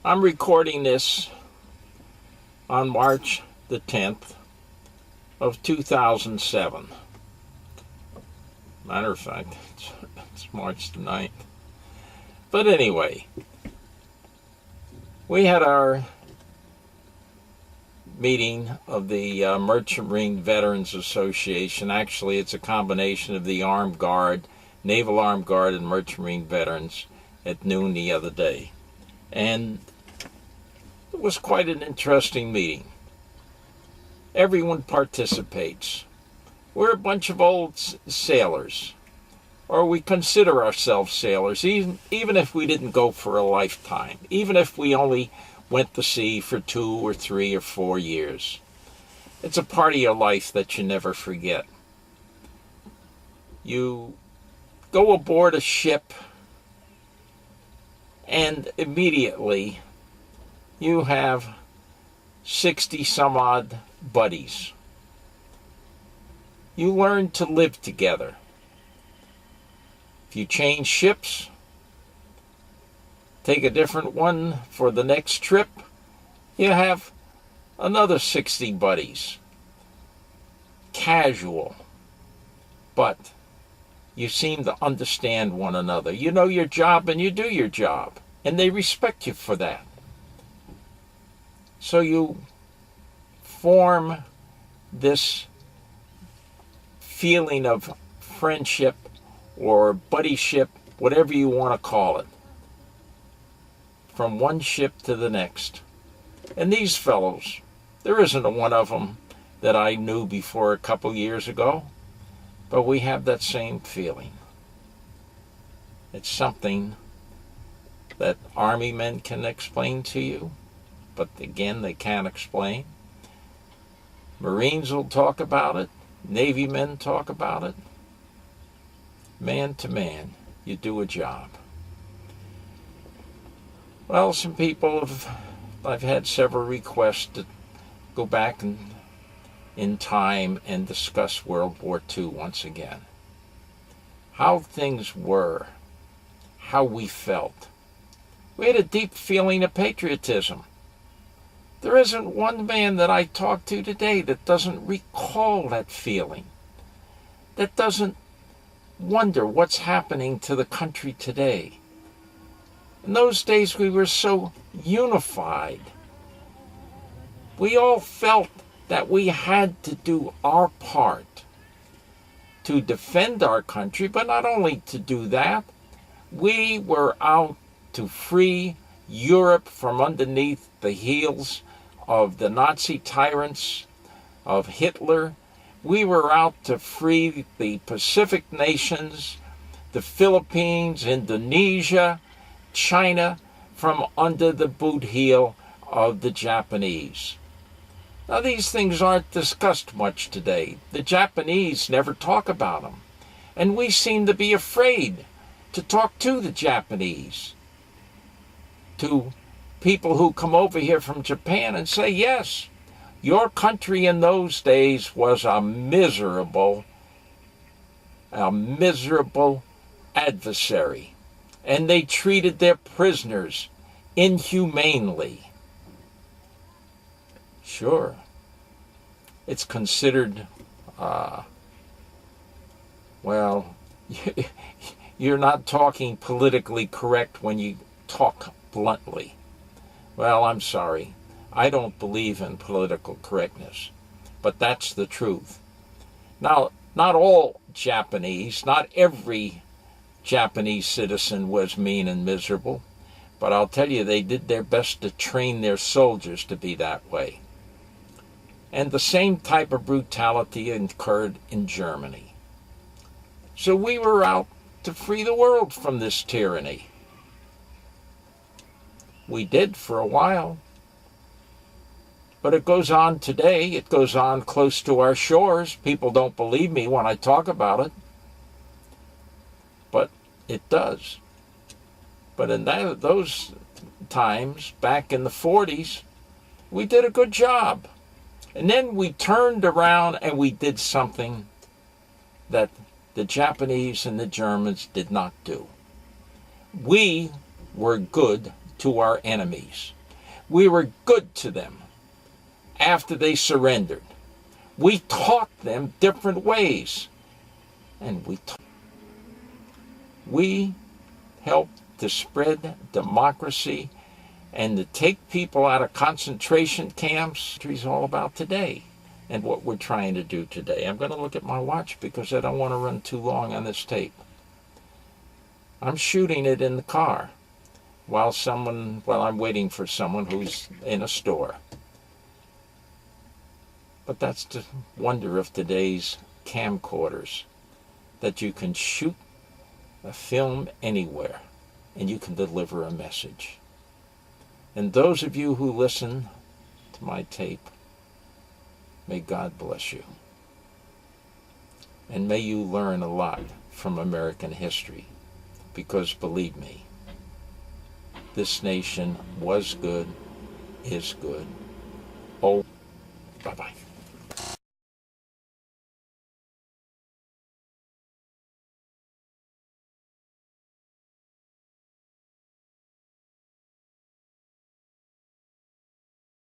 I'm recording this on March the 10th of 2007. Matter of fact, it's March the 9th. But anyway, we had our meeting of the Merchant Marine Veterans Association. Actually, it's a combination of the Armed Guard, Naval Armed Guard, and Merchant Marine Veterans at noon the other day. And it was quite an interesting meeting. Everyone participates. We're a bunch of old sailors, or we consider ourselves sailors, even if we didn't go for a lifetime, even if we only went to sea for 2 or 3 or 4 years. It's a part of your life that you never forget. You go aboard a ship, and immediately you have 60 some odd buddies. You learn to live together. If you change ships, take a different one for the next trip, you have another 60 buddies. Casual, but you seem to understand one another. You know your job and you do your job, and they respect you for that. So you form this feeling of friendship or buddyship, whatever you want to call it, from one ship to the next. And these fellows, there isn't a one of them that I knew before a couple years ago, but we have that same feeling. It's something that Army men can explain to you, but again, they can't explain. Marines will talk about it. Navy men talk about it. Man to man, you do a job. Well, some people I've had several requests to go back in time and discuss World War II once again. How things were, how we felt. We had a deep feeling of patriotism. There isn't one man that I talk to today that doesn't recall that feeling, that doesn't wonder what's happening to the country today. In those days, we were so unified. We all felt that we had to do our part to defend our country, but not only to do that, we were out to free Europe from underneath the heels of the Nazi tyrants, of Hitler. We were out to free the Pacific nations, the Philippines, Indonesia, China, from under the boot heel of the Japanese. Now, these things aren't discussed much today. The Japanese never talk about them. And we seem to be afraid to talk to the Japanese, to people who come over here from Japan and say, yes, your country in those days was a miserable adversary. And they treated their prisoners inhumanely. Sure, it's considered, well, you're not talking politically correct when you talk bluntly. Well, I'm sorry. I don't believe in political correctness, but that's the truth. Now, not all Japanese, not every Japanese citizen was mean and miserable, but I'll tell you, they did their best to train their soldiers to be that way. And the same type of brutality occurred in Germany. So we were out to free the world from this tyranny. We did for a while. But it goes on today. It goes on close to our shores. People don't believe me when I talk about it. But it does. But in those times, back in the 40s, we did a good job. And then we turned around and we did something that the Japanese and the Germans did not do. We were good to our enemies. We were good to them after they surrendered. We taught them different ways. And we helped to spread democracy and to take people out of concentration camps. It's all about today and what we're trying to do today. I'm going to look at my watch because I don't want to run too long on this tape. I'm shooting it in the car while I'm waiting for someone who's in a store. But that's the wonder of today's camcorders, that you can shoot a film anywhere and you can deliver a message. And those of you who listen to my tape, may God bless you. And may you learn a lot from American history, because believe me, this nation was good, is good. Oh, bye-bye.